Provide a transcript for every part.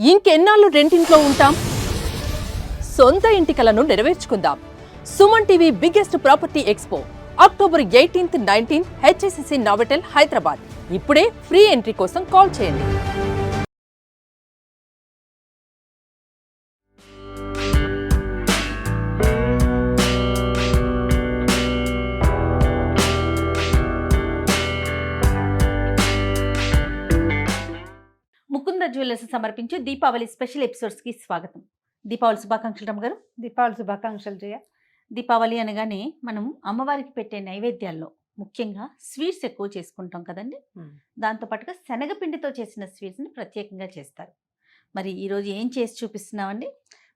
ఇంకెన్నాళ్ళు రెంటింట్లో ఉంటాం? సొంత ఇంటి కలను నెరవేర్చుకుందాం. Suman TV biggest property expo October 18th, 19th HSCC Novotel Hyderabad. ఇప్పుడే ఫ్రీ ఎంట్రీ కోసం కాల్ చేయండి. ముకుంద జ్యువెలర్స్ సమర్పించే దీపావళి స్పెషల్ ఎపిసోడ్స్ కి స్వాగతం. దీపావళి శుభాకాంక్షలు రమ్మ గారు. దీపావళి శుభాకాంక్షలు జయ. దీపావళి అనగానే మనం అమ్మవారికి పెట్టే నైవేద్యాల్లో ముఖ్యంగా స్వీట్స్ ఎక్కువ చేసుకుంటాం కదండి. దాంతోపాటుగా శనగపిండితో చేసిన స్వీట్స్ని ప్రత్యేకంగా చేస్తారు. మరి ఈరోజు ఏం చేసి చూపిస్తున్నామండి?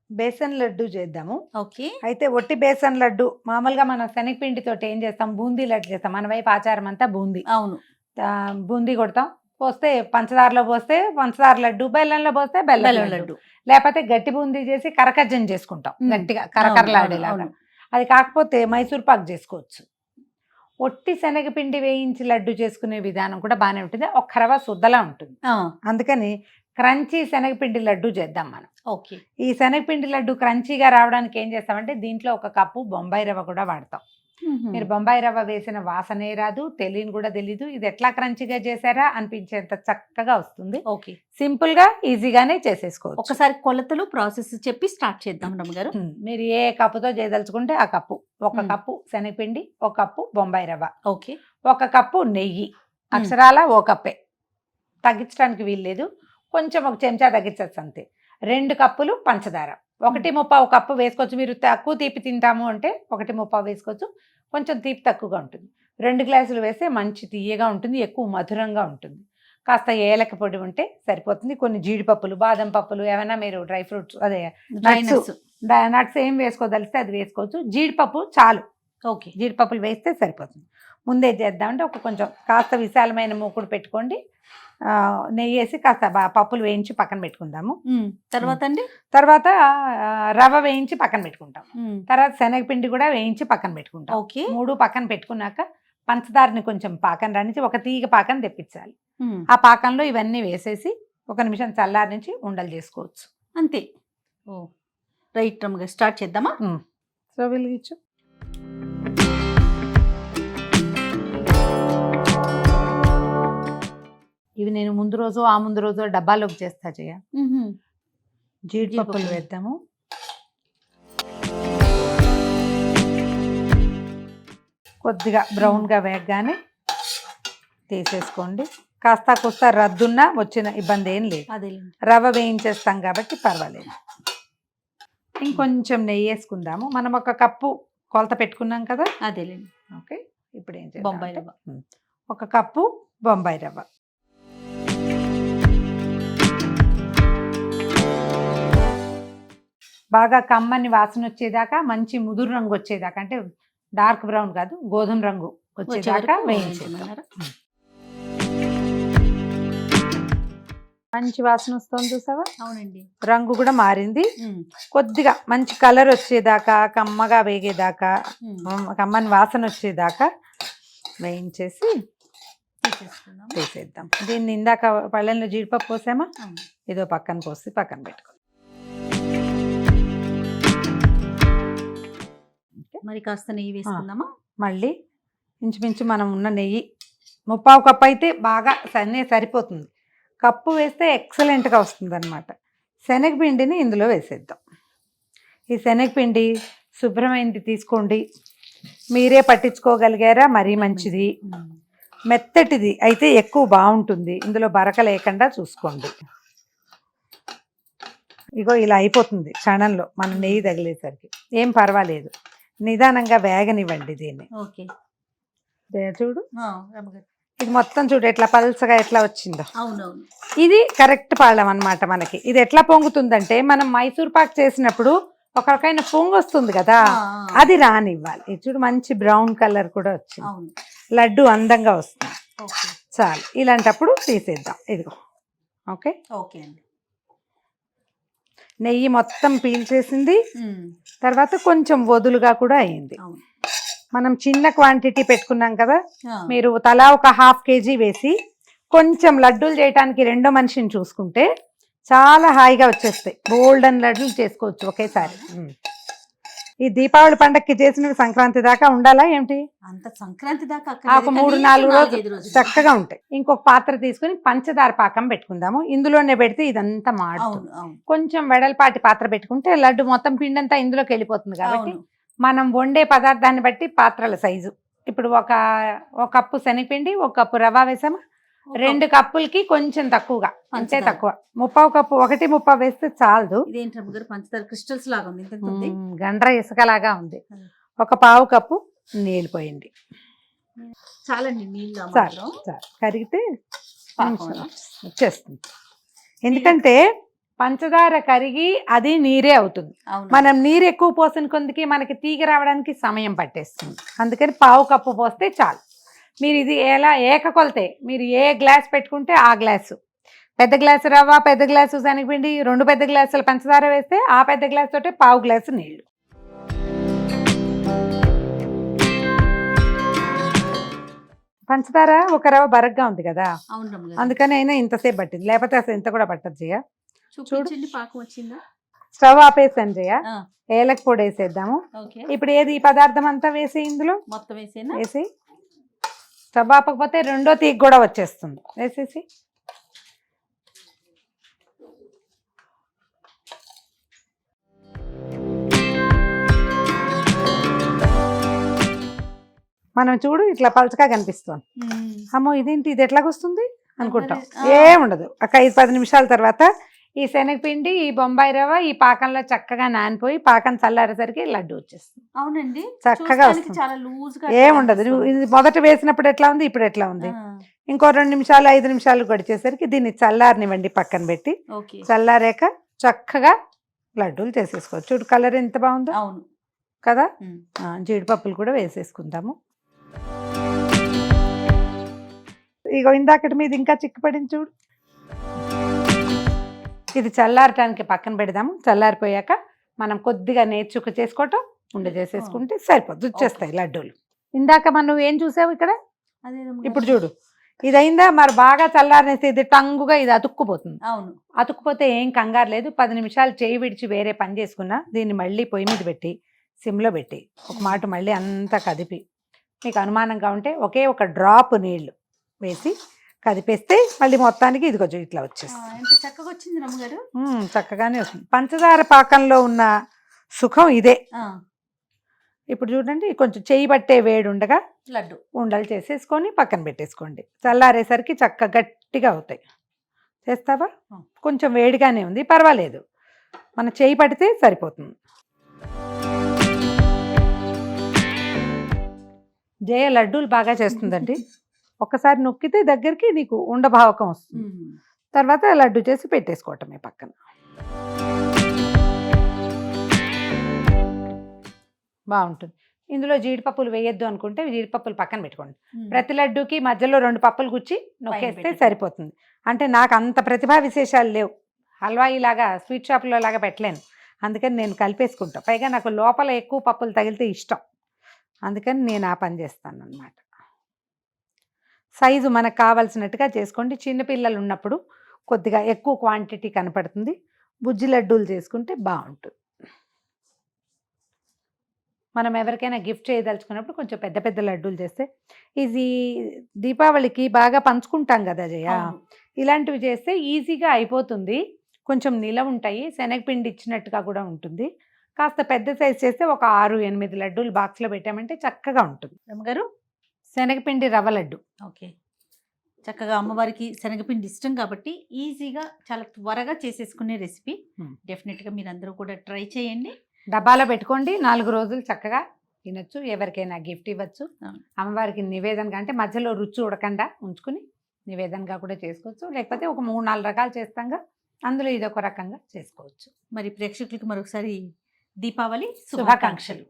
బేసన్ లడ్డు చేద్దాము. ఓకే. అయితే ఒట్టి బేసన్ లడ్డు మామూలుగా మనం శనగపిండితో ఏం చేస్తాం, బూందీ లడ్డు చేస్తాం. మన వైపు ఆచారం అంతా బూందీ. అవును, బూందీ కొడతాం. పోస్తే పంచదారలో పోస్తే పంచదార లడ్డు, బెల్లంలో పోస్తే బెల్లం లడ్డు, లేకపోతే గట్టి బూందీ చేసి కరకజ్జం చేసుకుంటాం, గట్టిగా కరకరలాడేలాగా. అది కాకపోతే మైసూర్ పాక్ చేసుకోవచ్చు. ఒట్టి శనగపిండి వేయించి లడ్డు చేసుకునే విధానం కూడా బాగానే ఉంటుంది. ఒక రవ్వ శుద్ధలా ఉంటుంది. అందుకని క్రంచీ శనగపిండి లడ్డు చేద్దాం మనం. ఓకే. ఈ శనగపిండి లడ్డు క్రంచీగా రావడానికి ఏం చేస్తామంటే దీంట్లో 1 కప్పు బొంబాయి రవ్వ కూడా వాడతాం. మీరు బొంబాయి రవ్వ వేసిన వాసనే రాదు, తెలియని కూడా తెలీదు. ఇది ఎట్లా క్రంచిగా చేశారా అనిపించేంత చక్కగా వస్తుంది. ఓకే. సింపుల్ గా ఈజీగానే చేసేసుకోవచ్చు. ఒకసారి కొలతలు ప్రాసెస్ చెప్పి స్టార్ట్ చేద్దాం రమ్మ గారు. మీరు ఏ కప్పుతో చేయదలుచుకుంటే ఆ కప్పు. 1 కప్పు శనగపిండి, 1 కప్పు బొంబాయి రవ్వ, ఓకే, 1 కప్పు నెయ్యి. అక్షరాల 1 కప్పే, తగ్గించడానికి వీల్లేదు. కొంచెం 1 చెంచా తగ్గించచ్చు అంతే. 2 కప్పులు పంచదార. 1:30 కప్పు వేసుకోవచ్చు. మీరు తక్కువ తీపి తింటాము అంటే 1:30 వేసుకోవచ్చు. కొంచెం తీపి తక్కువగా ఉంటుంది. 2 గ్లాసులు వేస్తే మంచి తీయగా ఉంటుంది, ఎక్కువ మధురంగా ఉంటుంది. కాస్త ఏలక పొడి ఉంటే సరిపోతుంది. కొన్ని జీడిపప్పులు, బాదం పప్పులు, ఏమైనా మీరు డ్రై ఫ్రూట్స్, అదే నట్స్ ఏం వేసుకోదలిస్తే అది వేసుకోవచ్చు. జీడిపప్పు చాలు. ఓకే, జీడిపప్పులు వేస్తే సరిపోతుంది. ముందే చేద్దామంటే కొంచెం కాస్త విశాలమైన మూకుడు పెట్టుకోండి. నెయ్యి వేసి కాస్త పప్పులు వేయించి పక్కన పెట్టుకుందాము. తర్వాత రవ్వ వేయించి పక్కన పెట్టుకుంటాం. తర్వాత శనగపిండి కూడా వేయించి పక్కన పెట్టుకుంటాం. ఓకే. 3 పక్కన పెట్టుకున్నాక పంచదారని కొంచెం పాకం రానించి 1 తీగ పాకం తెప్పించాలి. ఆ పాకంలో ఇవన్నీ వేసేసి 1 నిమిషం చల్లారి నుంచి ఉండలు చేసుకోవచ్చు. అంతే. ఓ రైట్ రమ్మ, స్టార్ట్ చేద్దామా? సో వెలిగించు. ఇవి నేను ముందు రోజు ఆ ముందు రోజు డబ్బాలోకి చేస్తా చేయ. జీడిపప్పులు వేద్దాము. కొద్దిగా బ్రౌన్గా వేగగానే తీసేసుకోండి. కాస్త కొస్త రద్దున్నా వచ్చిన ఇబ్బంది ఏం లేదు. రవ్వ వేయించేస్తాం కాబట్టి పర్వాలేదు. ఇంకొంచెం నెయ్యి వేసుకుందాము. మనం 1 కప్పు కొలత పెట్టుకున్నాం కదా, అదేలేండి. ఓకే. ఇప్పుడు ఏం చేద్దాం, బొంబాయి రవ్వ 1 కప్పు బొంబాయి రవ్వ. బాగా కమ్మని వాసన వచ్చేదాకా, మంచి ముదురు రంగు వచ్చేదాకా, అంటే డార్క్ బ్రౌన్ కాదు, గోధుమ రంగు వచ్చేదాకా వేయించేదాకా. మంచి వాసన వస్తుంది చూసావా? అవునండి. రంగు కూడా మారింది. కొద్దిగా మంచి కలర్ వచ్చేదాకా, కమ్మగా వేగేదాకా, కమ్మని వాసన వచ్చేదాకా వేయించేసి తీసేద్దాం. దీన్ని ఇందాక పళ్ళెంలో జీడిపప్పు పోసామా, ఏదో పక్కన పోసి పక్కన పెట్టుకో. మరి కాస్త నెయ్యి వేసుకుందామా? మళ్ళీ ఇంచుమించు మనం ఉన్న నెయ్యి 30 కప్పు అయితే బాగా సరిపోతుంది. కప్పు వేస్తే ఎక్సలెంట్గా వస్తుంది అనమాట. శనగపిండిని ఇందులో వేసేద్దాం. ఈ శనగపిండి శుభ్రమైనది తీసుకోండి. మీరే పట్టించుకోగలిగారా మరీ మంచిది. మెత్తటిది అయితే ఎక్కువ బాగుంటుంది. ఇందులో బరక లేకుండా చూసుకోండి. ఇగో ఇలా అయిపోతుంది క్షణంలో మన నెయ్యి తగిలేసరికి. ఏం పర్వాలేదు, నిదానంగా వేగనివ్వండి దీన్ని. ఓకే. చూడు, ఇది మొత్తం చూడు ఎట్లా పల్చగా ఎట్లా వచ్చిందో. అవునవును, ఇది కరెక్ట్ పాళ్ళం అనమాట మనకి. ఇది ఎట్లా పొంగుతుందంటే మనం మైసూర్ పాక్ చేసినప్పుడు ఒక రకమైన పొంగు వస్తుంది కదా, అది రానివ్వాలి. ఇది చూడు మంచి బ్రౌన్ కలర్ కూడా వచ్చింది. లడ్డు అందంగా వస్తుంది. చాలు, ఇలాంటప్పుడు తీసేద్దాం. ఇదిగో. ఓకే. ఓకే అండి. నెయ్యి మొత్తం పీల్చేసింది. తర్వాత కొంచెం వదులుగా కూడా అయింది. మనం చిన్న క్వాంటిటీ పెట్టుకున్నాం కదా, మీరు తలా 1/2 kg వేసి కొంచెం లడ్డూలు చేయడానికి రెండో మనిషిని చూసుకుంటే చాలా హాయిగా వచ్చేస్తాయి. గోల్డెన్ లడ్డూలు చేసుకోవచ్చు ఒకేసారి. ఈ దీపావళి పండక్కి చేసినవి సంక్రాంతి దాకా ఉండాలా ఏమిటి? అంత సంక్రాంతి దాకా ఒక 3-4 రోజులు చక్కగా ఉంటాయి. ఇంకొక పాత్ర తీసుకుని పంచదార పాకం పెట్టుకుందాము. ఇందులోనే పెడితే ఇదంతా మాడుతుంది. కొంచెం వెడల్పాటి పాత్ర పెట్టుకుంటే లడ్డు మొత్తం పిండంతా ఇందులోకి వెళ్ళిపోతుంది. కాబట్టి మనం వండే పదార్థాన్ని బట్టి పాత్రల సైజు. ఇప్పుడు ఒక కప్పు శనగపిండి, 1 కప్పు రవ్వ వేసాము. 2 కప్పులకి కొంచెం తక్కువగా, అంతే తక్కువ. 1/2 కప్పు, 1:30 వేస్తే చాలదు. ఇదేంటి రమ్మగారు పంచదార క్రిస్టల్స్ లాగా ఉంది, గండ్ర ఇసుకలాగా ఉంది. 1/4 కప్పు నీళ్ళు పోయండి. చాలండి నీళ్ళు. కరిగితే వచ్చేస్తుంది. ఎందుకంటే పంచదార కరిగి అది నీరే అవుతుంది. మనం నీరు ఎక్కువ పోసిన కొందికి మనకి తీగ రావడానికి సమయం పట్టేస్తుంది. అందుకని 1/4 కప్పు పోస్తే చాలు. మీరు ఇది ఎలా ఏకకొలతే, మీరు ఏ గ్లాస్ పెట్టుకుంటే ఆ గ్లాసు, పెద్ద గ్లాసు రవ్వ, పెద్ద గ్లాసు శనగపిండి, 2 పెద్ద గ్లాసుల పంచదార వేస్తే ఆ పెద్ద గ్లాస్ తోటే 1/4 గ్లాసు నీళ్లు. పంచదార ఒక రవ్వ బరగ్గా ఉంది కదా, అందుకని అయినా ఇంతసేపు పట్టింది. లేకపోతే అసలు ఇంత కూడా పట్టదు. జయ చూడు పాకం వచ్చిందా. స్టవ్ ఆపేసాను జయ. ఏలక పొడి వేసేద్దాము. ఇప్పుడు ఏది ఈ పదార్థం అంతా వేసి ఇందులో మొత్తం వేసి, స్టవ్ ఆపకపోతే రెండో తీగ కూడా వచ్చేస్తుంది. వేసేసి మనం చూడు ఇట్లా పలచగా కనిపిస్తుంది. అమ్మో ఇదేంటి, ఇది ఎట్లాగొస్తుంది అనుకుంటాం. ఏముండదు. ఒక 5-10 నిమిషాల తర్వాత ఈ శనగపిండి, ఈ బొంబాయి రవ్వ ఈ పాకంలో చక్కగా నానిపోయి పాకం చల్లారేసరికి లడ్డు వచ్చేస్తుంది. అవునండి, చక్కగా వస్తుంది. ఏముండదు. ఇది మొదట వేసినప్పుడు ఎట్లా ఉంది, ఇప్పుడు ఎట్లా ఉంది. ఇంకో 2 నిమిషాలు 5 నిమిషాలు గడిచేసరికి దీన్ని చల్లారనివ్వండి, పక్కన పెట్టి. చల్లారాక చక్కగా లడ్డూలు చేసేసుకోవచ్చు. చూడు కలర్ ఎంత బాగుందో. అవును కదా. జీడిపప్పులు కూడా వేసేసుకుందాము. ఇగో ఇందాకటి మీద ఇంకా చిక్కుపడింది చూడు. ఇది చల్లారటానికి పక్కన పెడదాము. చల్లారిపోయాక మనం కొద్దిగా నేర్చుకు చేసుకోవటం ఉండ చేసేసుకుంటే సరిపోద్ది. వచ్చేస్తాయి లడ్డూలు. ఇందాక మనం ఏం చూసావు ఇక్కడ, ఇప్పుడు చూడు ఇది అయిందా. మరి బాగా చల్లారనేసి ఇది టంగుగా ఇది అతుక్కుపోతుంది. అవును, అతుక్కుపోతే ఏం కంగారు లేదు. 10 నిమిషాలు చేయి విడిచి వేరే పని చేసుకున్నా దీన్ని మళ్ళీ పొయ్యి మీద పెట్టి సిమ్లో పెట్టి ఒక మాట మళ్ళీ అంతా కదిపి, మీకు అనుమానంగా ఉంటే ఒకే ఒక డ్రాప్ నీళ్లు వేసి కదిపేస్తే మళ్ళీ మొత్తానికి ఇది కొంచెం ఇట్లా వచ్చేస్తుంది. చక్కగా వచ్చింది రమ్మగారు. చక్కగానే వస్తుంది. పంచదార పాకంలో ఉన్న సుఖం ఇదే. ఇప్పుడు చూడండి, కొంచెం చేయి పట్టే వేడి ఉండగా లడ్డు ఉండలు చేసేసుకొని పక్కన పెట్టేసుకోండి. చల్లారేసరికి చక్క గట్టిగా అవుతాయి. చేస్తావా? కొంచెం వేడిగానే ఉంది, పర్వాలేదు. మన చేయి పడితే సరిపోతుంది. జయ లడ్డూలు బాగా చేస్తుందండి. ఒక్కసారి నొక్కితే దగ్గరికి నీకు ఉండభావకం వస్తుంది. తర్వాత లడ్డు చేసి పెట్టేసుకోవటమే పక్కన. బాగుంటుంది. ఇందులో జీడిపప్పులు వేయొద్దు అనుకుంటే జీడిపప్పులు పక్కన పెట్టుకోండి. ప్రతి లడ్డూకి మధ్యలో 2 పప్పులు గుచ్చి నొక్కేస్తే సరిపోతుంది. అంటే నాకు అంత ప్రతిభా విశేషాలు లేవు. హల్వాయి లాగా స్వీట్ షాప్లో లాగా పెట్టలేను. అందుకని నేను కలిపేసుకుంటా. పైగా నాకు లోపల ఎక్కువ పప్పులు తగిలితే ఇష్టం. అందుకని నేను ఆ పని చేస్తాను అన్నమాట. సైజు మనకు కావాల్సినట్టుగా చేసుకోండి. చిన్నపిల్లలు ఉన్నప్పుడు కొద్దిగా ఎక్కువ క్వాంటిటీ కనపడుతుంది. బుజ్జి లడ్డూలు చేసుకుంటే బాగుంటుంది. మనం ఎవరికైనా గిఫ్ట్ చేయదలుచుకున్నప్పుడు కొంచెం పెద్ద పెద్ద లడ్డూలు చేస్తే ఇది దీపావళికి బాగా పంచుకుంటాం కదా జయ. ఇలాంటివి చేస్తే ఈజీగా అయిపోతుంది. కొంచెం నిలవ ఉంటాయి. శనగపిండి ఇచ్చినట్టుగా కూడా ఉంటుంది. కాస్త పెద్ద సైజ్ చేస్తే ఒక 6-8 లడ్డూలు బాక్స్లో పెట్టామంటే చక్కగా ఉంటుంది. రమ్మగారు శనగపిండి రవ్వ లడ్డు. ఓకే, చక్కగా అమ్మవారికి శనగపిండి ఇష్టం కాబట్టి ఈజీగా చాలా త్వరగా చేసేసుకునే రెసిపీ. డెఫినెట్గా మీరు అందరూ కూడా ట్రై చేయండి. డబ్బాలో పెట్టుకోండి. 4 రోజులు చక్కగా తినొచ్చు. ఎవరికైనా గిఫ్ట్ ఇవ్వచ్చు. అమ్మవారికి నివేదనగా అంటే మధ్యలో రుచి ఉడకుండా ఉంచుకుని నివేదనగా కూడా చేసుకోవచ్చు. లేకపోతే ఒక 3-4 రకాలు చేస్తాంగా అందులో ఇదొక రకంగా చేసుకోవచ్చు. మరి ప్రేక్షకులకు మరొకసారి దీపావళి శుభాకాంక్షలు.